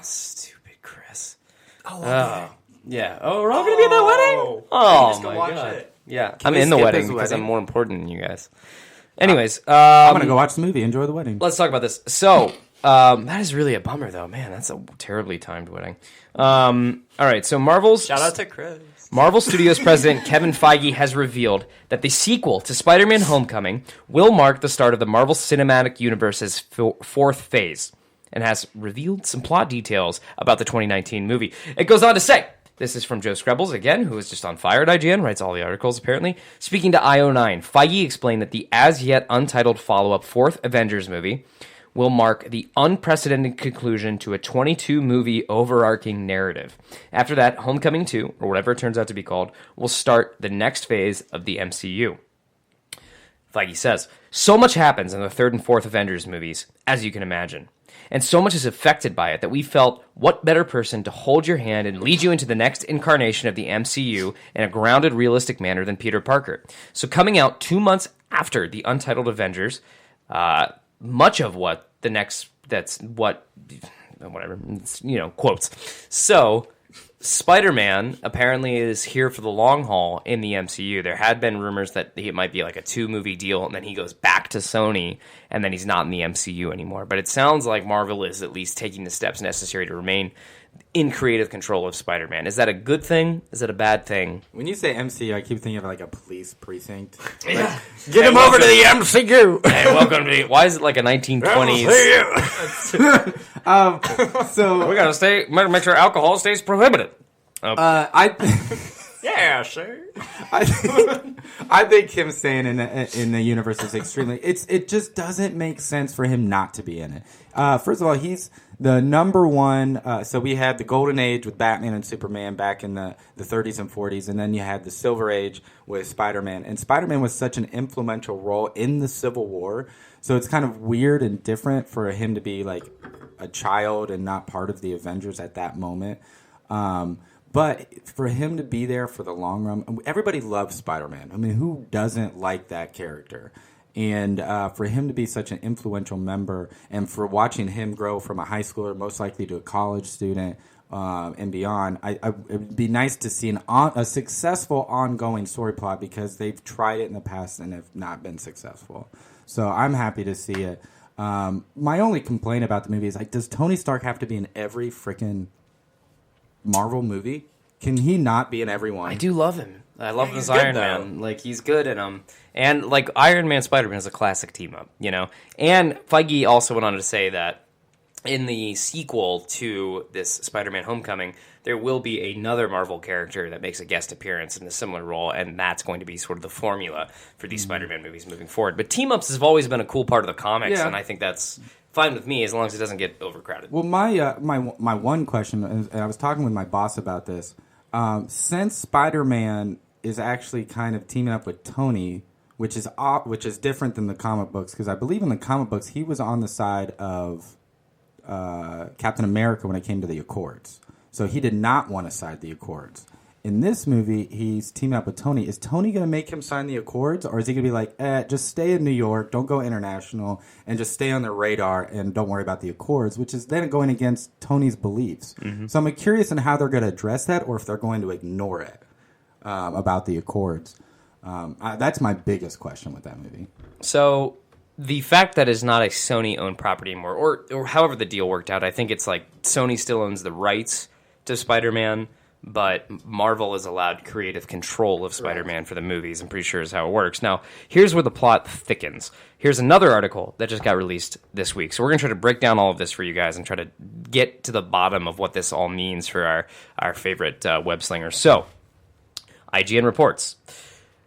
stupid Chris. Oh, okay. Yeah. Oh, we're all going to be at that wedding? Oh, my God. It. Yeah. I'm in the wedding because I'm more important than you guys. Anyways. I'm going to go watch the movie. Enjoy the wedding. Let's talk about this. So, that is really a bummer, though. Man, that's a terribly timed wedding. All right, so Shout out to Chris. Marvel Studios president Kevin Feige has revealed that the sequel to Spider-Man Homecoming will mark the start of the Marvel Cinematic Universe's fourth phase, and has revealed some plot details about the 2019 movie. It goes on to say, this is from Joe Screbbles, again, who is just on fire at IGN, writes all the articles, apparently. Speaking to IO9, Feige explained that the as-yet untitled follow-up fourth Avengers movie will mark the unprecedented conclusion to a 22-movie overarching narrative. After that, Homecoming 2, or whatever it turns out to be called, will start the next phase of the MCU. Feige says, so much happens in the third and fourth Avengers movies, as you can imagine. And so much is affected by it that we felt, what better person to hold your hand and lead you into the next incarnation of the MCU in a grounded, realistic manner than Peter Parker. So coming out 2 months after the untitled Avengers, much of what the next, quotes. So, Spider-Man apparently is here for the long haul in the MCU. There had been rumors that it might be like a 2-movie deal, and then he goes back to Sony, and then he's not in the MCU anymore. But it sounds like Marvel is at least taking the steps necessary to remain in creative control of Spider-Man. Is that a good thing? Is that a bad thing? When you say MCU, I keep thinking of like a police precinct. Yeah. Get him over to the MCU! Hey, welcome to the... Why is it like a 1920s... So... We gotta make sure alcohol stays prohibited. Yeah, sure. I think him staying in the universe is extremely... It just doesn't make sense for him not to be in it. First of all, he's the number one... so we had the Golden Age with Batman and Superman back in the 30s and 40s, and then you had the Silver Age with Spider-Man. And Spider-Man was such an influential role in the Civil War, so it's kind of weird and different for him to be like a child and not part of the Avengers at that moment. But for him to be there for the long run, everybody loves Spider-Man. I mean, who doesn't like that character? And for him to be such an influential member, and for watching him grow from a high schooler, most likely to a college student, and beyond, it'd be nice to see a successful ongoing story plot, because they've tried it in the past and have not been successful. So I'm happy to see it. My only complaint about the movie is, like, does Tony Stark have to be in every freaking Marvel movie? Can he not be in every one? I do love him. I love him as Iron Man. Like, he's good in him. And, like, Iron Man Spider-Man is a classic team-up, you know? And Feige also went on to say that in the sequel to this Spider-Man Homecoming, there will be another Marvel character that makes a guest appearance in a similar role, and that's going to be sort of the formula for these Spider-Man movies moving forward. But team-ups have always been a cool part of the comics, and I think that's fine with me as long as it doesn't get overcrowded. Well, my one question, and I was talking with my boss about this, since Spider-Man is actually kind of teaming up with Tony, which is different than the comic books, because I believe in the comic books he was on the side of Captain America when it came to the Accords. So he did not want to side the Accords. In this movie, he's teaming up with Tony. Is Tony going to make him sign the Accords, or is he going to be like, just stay in New York, don't go international, and just stay on their radar and don't worry about the Accords, which is then going against Tony's beliefs. Mm-hmm. So I'm curious on how they're going to address that, or if they're going to ignore it about the Accords. That's my biggest question with that movie. So the fact that it's not a Sony-owned property anymore, or however the deal worked out, I think it's like Sony still owns the rights to Spider-Man, but Marvel is allowed creative control of Spider-Man for the movies. I'm pretty sure is how it works. Now, here's where the plot thickens. Here's another article that just got released this week. So we're going to try to break down all of this for you guys and try to get to the bottom of what this all means for our favorite web slingers. So, IGN reports,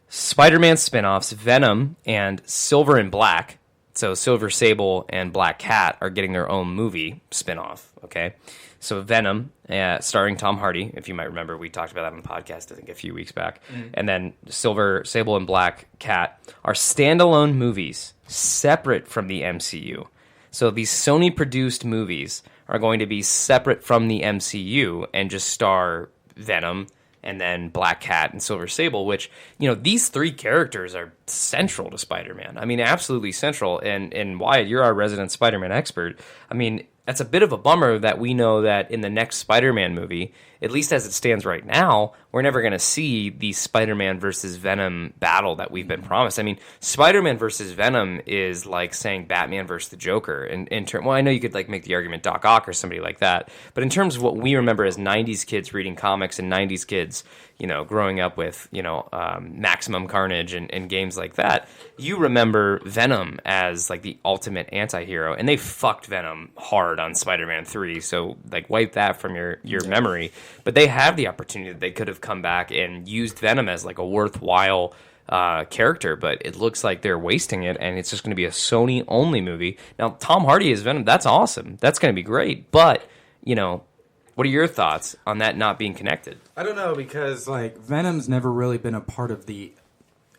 Spider-Man spinoffs Venom and Silver and Black, so Silver Sable and Black Cat, are getting their own movie spinoff, okay? So Venom, starring Tom Hardy, if you might remember, we talked about that on the podcast, I think, a few weeks back. Mm-hmm. And then Silver Sable and Black Cat are standalone movies separate from the MCU. So these Sony-produced movies are going to be separate from the MCU and just star Venom and then Black Cat and Silver Sable, which, you know, these three characters are central to Spider-Man. I mean, absolutely central. And Wyatt, you're our resident Spider-Man expert. I mean, that's a bit of a bummer that we know that in the next Spider-Man movie, at least as it stands right now, we're never going to see the Spider-Man versus Venom battle that we've been promised. I mean, Spider-Man versus Venom is like saying Batman versus the Joker. Well, I know you could like make the argument Doc Ock or somebody like that, but in terms of what we remember as 90s kids reading comics and 90s kids, growing up with, Maximum Carnage and games like that, you remember Venom as like the ultimate anti-hero, and they fucked Venom hard on Spider-Man 3, so like wipe that from your memory. But they have the opportunity that they could have come back and used Venom as like a worthwhile character, but it looks like they're wasting it, and it's just going to be a Sony only movie. Now, Tom Hardy as Venom, that's awesome. That's going to be great, but what are your thoughts on that not being connected? I don't know, because like Venom's never really been a part of the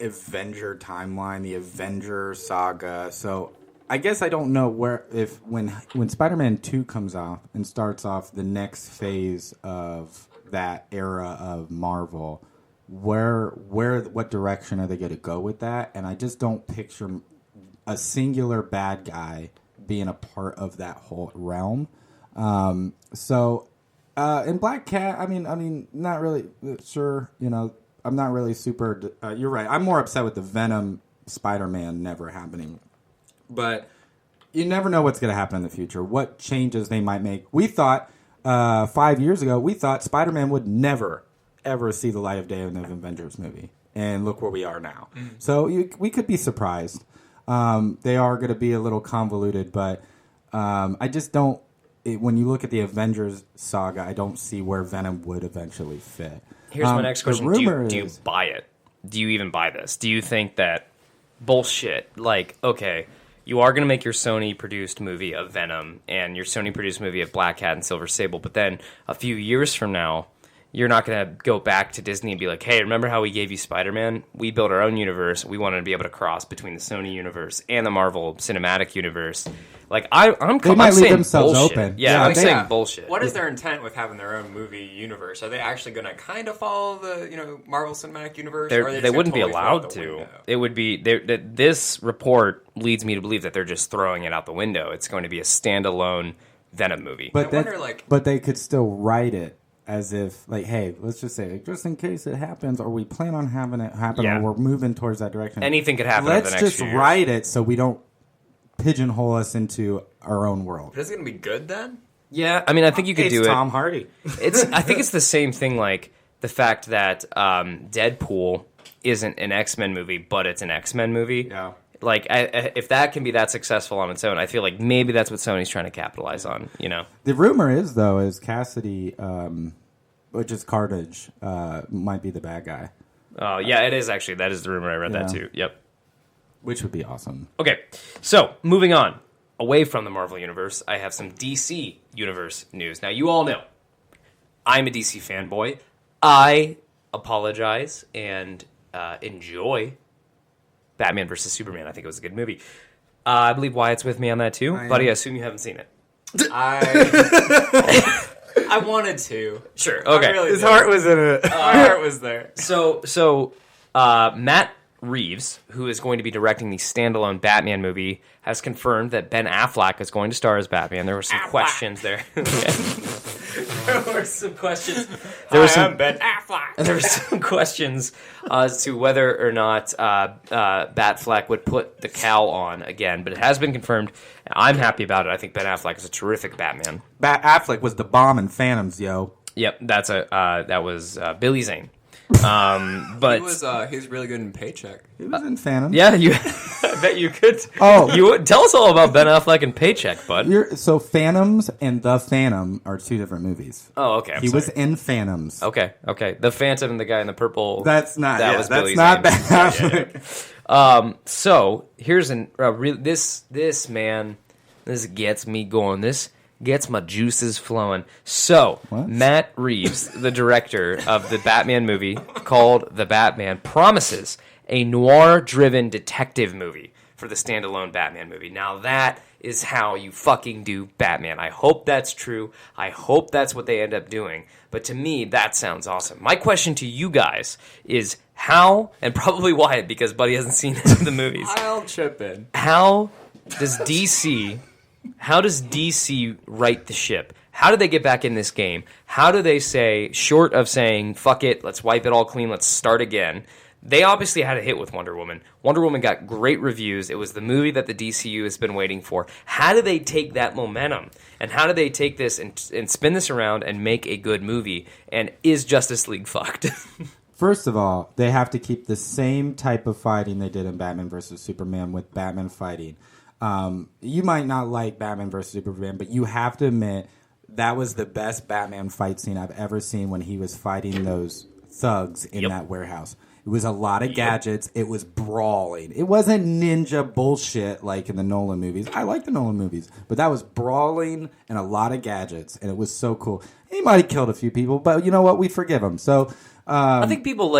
Avenger timeline, the Avenger saga. So I guess I don't know when Spider-Man 2 comes off and starts off the next phase of that era of Marvel, what direction are they going to go with that? And I just don't picture a singular bad guy being a part of that whole realm. In Black Cat, I mean, not really sure. I'm not really super. You're right. I'm more upset with the Venom Spider-Man never happening. But you never know what's going to happen in the future. What changes they might make. We thought 5 years ago, Spider-Man would never ever see the light of day in an Avengers movie, and look where we are now. Mm-hmm. So we could be surprised. They are going to be a little convoluted, but I just don't. When you look at the Avengers saga, I don't see where Venom would eventually fit. Here's my next question. Do you buy it? Do you even buy this? Do you think that bullshit, like, okay, you are going to make your Sony-produced movie of Venom and your Sony-produced movie of Black Cat and Silver Sable, but then a few years from now, you're not going to go back to Disney and be like, hey, remember how we gave you Spider-Man? We built our own universe. We wanted to be able to cross between the Sony universe and the Marvel Cinematic Universe. Like, I'm saying themselves bullshit. open. Yeah, I'm saying bullshit. What is their intent with having their own movie universe? Are they actually going to kind of follow the Marvel Cinematic Universe? Or are they wouldn't be totally allowed to. It would be this report leads me to believe that they're just throwing it out the window. It's going to be a standalone Venom movie. But they could still write it as if, like, hey, let's just say, just in case it happens, or we plan on having it happen, or we're moving towards that direction. Anything could happen over the next few years. Let's just write it so we don't pigeonhole us into our own world. But is it going to be good then? Yeah, I mean, I think you could do it. It's Tom Hardy. I think it's the same thing, like the fact that Deadpool isn't an X-Men movie, but it's an X-Men movie. Yeah. Like, if that can be that successful on its own, I feel like maybe that's what Sony's trying to capitalize on, The rumor is Cassidy, which is Carnage, might be the bad guy. Oh, yeah, it is actually. That is the rumor. I read that too. Yep. Which would be awesome. Okay, so moving on. Away from the Marvel Universe, I have some DC Universe news. Now, you all know, I'm a DC fanboy. I apologize and enjoy Batman vs. Superman. I think it was a good movie. I believe Wyatt's with me on that too. Buddy, I assume you haven't seen it. I wanted to. Sure, okay. Really His heart was in it. My heart was there. So Matt Reeves, who is going to be directing the standalone Batman movie, has confirmed that Ben Affleck is going to star as Batman. There were some questions there. There were some questions. I'm Ben Affleck. There were some questions as to whether or not Batfleck would put the cowl on again, but it has been confirmed. I'm happy about it. I think Ben Affleck is a terrific Batman. Affleck was the bomb in Phantoms, yo. Yep, that was Billy Zane. But he's really good in Paycheck. He was in Phantoms. Yeah, I bet you could. Oh, you would tell us all about Ben Affleck and Paycheck, bud. So Phantoms and The Phantom are two different movies. Oh, okay. He was in Phantoms. Okay. The Phantom and the guy in the purple. That's not. Was that's Billy not Zane. Ben Affleck. Yeah. So here's this man. This gets me going. This gets my juices flowing. So, What? Matt Reeves, the director of the Batman movie called The Batman, promises a noir-driven detective movie for the standalone Batman movie. Now, that is how you fucking do Batman. I hope that's true. I hope that's what they end up doing. But to me, that sounds awesome. My question to you guys is how, and probably Wyatt, because Buddy hasn't seen any of the movies. I'll chip in. How does DC How does DC right the ship? How do they get back in this game? How do they say, short of saying, fuck it, let's wipe it all clean, let's start again? They obviously had a hit with Wonder Woman. Wonder Woman got great reviews. It was the movie that the DCU has been waiting for. How do they take that momentum? And how do they take this and spin this around and make a good movie? And is Justice League fucked? First of all, they have to keep the same type of fighting they did in Batman vs. Superman with Batman fighting. You might not like Batman vs. Superman, but you have to admit that was the best Batman fight scene I've ever seen when he was fighting those thugs in that warehouse. It was a lot of gadgets. It was brawling. It wasn't ninja bullshit like in the Nolan movies. I like the Nolan movies, but that was brawling and a lot of gadgets, and it was so cool. He might have killed a few people, but you know what? We forgive him. So I think people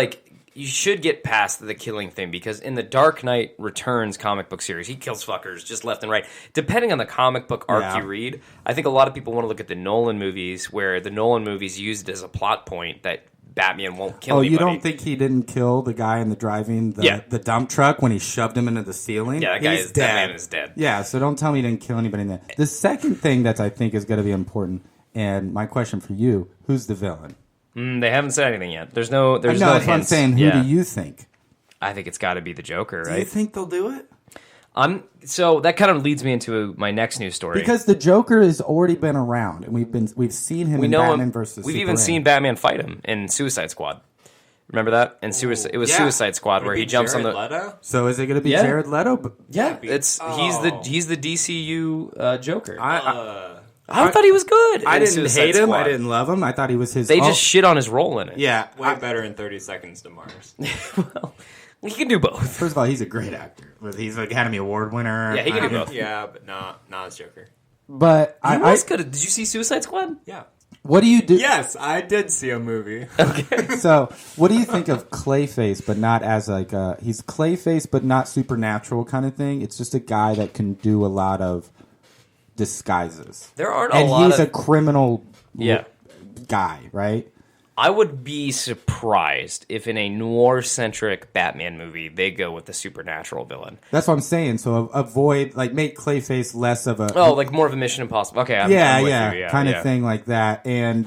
you should get past the killing thing, because in the Dark Knight Returns comic book series, he kills fuckers just left and right. Depending on the comic book arc you read, I think a lot of people want to look at the Nolan movies, where the Nolan movies used it as a plot point that Batman won't kill anybody. You don't think he didn't kill the guy in the driving the dump truck when he shoved him into the ceiling? Yeah, that man is dead. Yeah, so don't tell me he didn't kill anybody in that. The second thing that I think is going to be important, and my question for you, who's the villain? They haven't said anything yet. There's no that's hints. what I'm saying. Who do you think? I think it's got to be the Joker, right? Do you think they'll do it? So that kind of leads me into my next news story. Because the Joker has already been around, and we've seen him in Batman versus We've Superman. even seen Batman fight him in Suicide Squad. Remember that? And Suicide Squad, where he jumps on the. Leto? So is it going to be Jared Leto? Yeah, he's the DCU Joker. I thought he was good. I didn't hate him. I didn't love him. I thought he was his. They just shit on his role in it. Yeah, way better in 30 Seconds to Mars. Well, he can do both. First of all, he's a great actor. He's an Academy Award winner. Yeah, he can do both. Yeah, but not as Joker. But he was good. Did you see Suicide Squad? Yeah. What do you do? Yes, I did see a movie. Okay. So, what do you think of Clayface, but not as he's Clayface, but not supernatural kind of thing? It's just a guy that can do a lot of disguises. There aren't and a lot he's a criminal guy, right? I would be surprised if in a noir-centric Batman movie they go with the supernatural villain. That's what I'm saying. So make Clayface less of a like more of a Mission Impossible. Okay, I'm with you. Kind of thing like that, and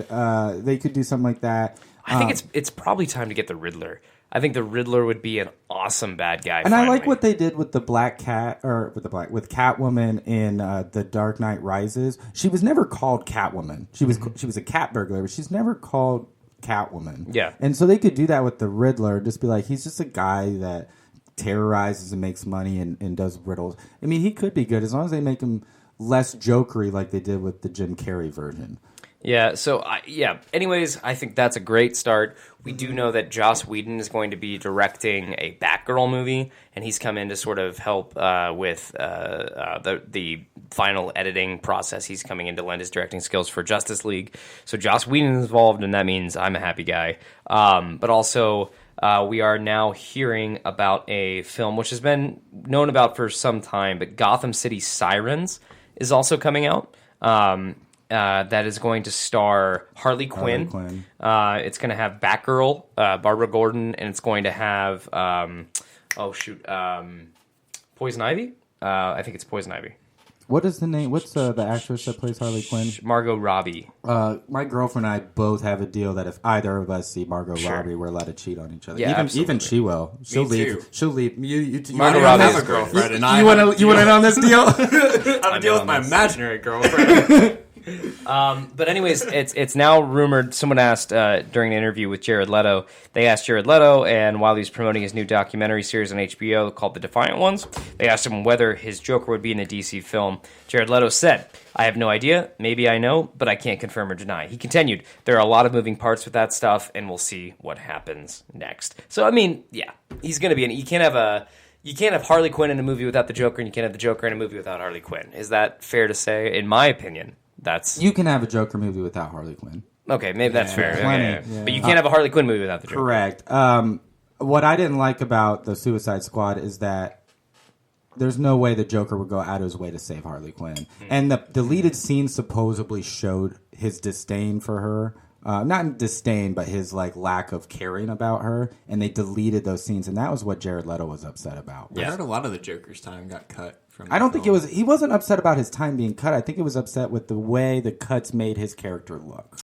they could do something like that. I think it's probably time to get the Riddler. I think the Riddler would be an awesome bad guy. And finally. I like what they did with the Black Cat, with Catwoman in The Dark Knight Rises. She was never called Catwoman. She was a cat burglar, but she's never called Catwoman. Yeah. And so they could do that with the Riddler, just be like, he's just a guy that terrorizes and makes money and does riddles. I mean, he could be good as long as they make him less jokery like they did with the Jim Carrey version. Yeah, so, anyways, I think that's a great start. We do know that Joss Whedon is going to be directing a Batgirl movie, and he's come in to sort of help with the final editing process. He's coming in to lend his directing skills for Justice League. So Joss Whedon is involved, and that means I'm a happy guy. But also, we are now hearing about a film which has been known about for some time, but Gotham City Sirens is also coming out. That is going to star Harley Quinn. It's going to have Batgirl, Barbara Gordon, and it's going to have Poison Ivy. I think it's Poison Ivy. What is the name? What's the actress that plays Harley Quinn? Margot Robbie. My girlfriend and I both have a deal that if either of us see Margot Robbie, we're allowed to cheat on each other. Yeah, even she will. She'll leave. Too. She'll leave. Margot Robbie has a girlfriend, and you want in on this deal? I have a deal with my imaginary girlfriend. But anyways, it's now rumored. Someone asked during an interview with Jared Leto. They asked Jared Leto, and while he was promoting his new documentary series on HBO called The Defiant Ones, they asked him whether his Joker would be in a DC film. Jared Leto said, "I have no idea. Maybe I know, but I can't confirm or deny." He continued, "There are a lot of moving parts with that stuff, and we'll see what happens next." So I mean, yeah, he's going to be in. You can't have Harley Quinn in a movie without the Joker, and you can't have the Joker in a movie without Harley Quinn. Is that fair to say? In my opinion. You can have a Joker movie without Harley Quinn. Okay, maybe that's fair. Yeah. But you can't have a Harley Quinn movie without the Joker. Correct. What I didn't like about the Suicide Squad is that there's no way the Joker would go out of his way to save Harley Quinn. And the deleted scene supposedly showed his disdain for her. Not disdain, but his lack of caring about her. And they deleted those scenes, and that was what Jared Leto was upset about. I heard a lot of the Joker's time got cut I don't think he wasn't upset about his time being cut. I think he was upset with the way the cuts made his character look.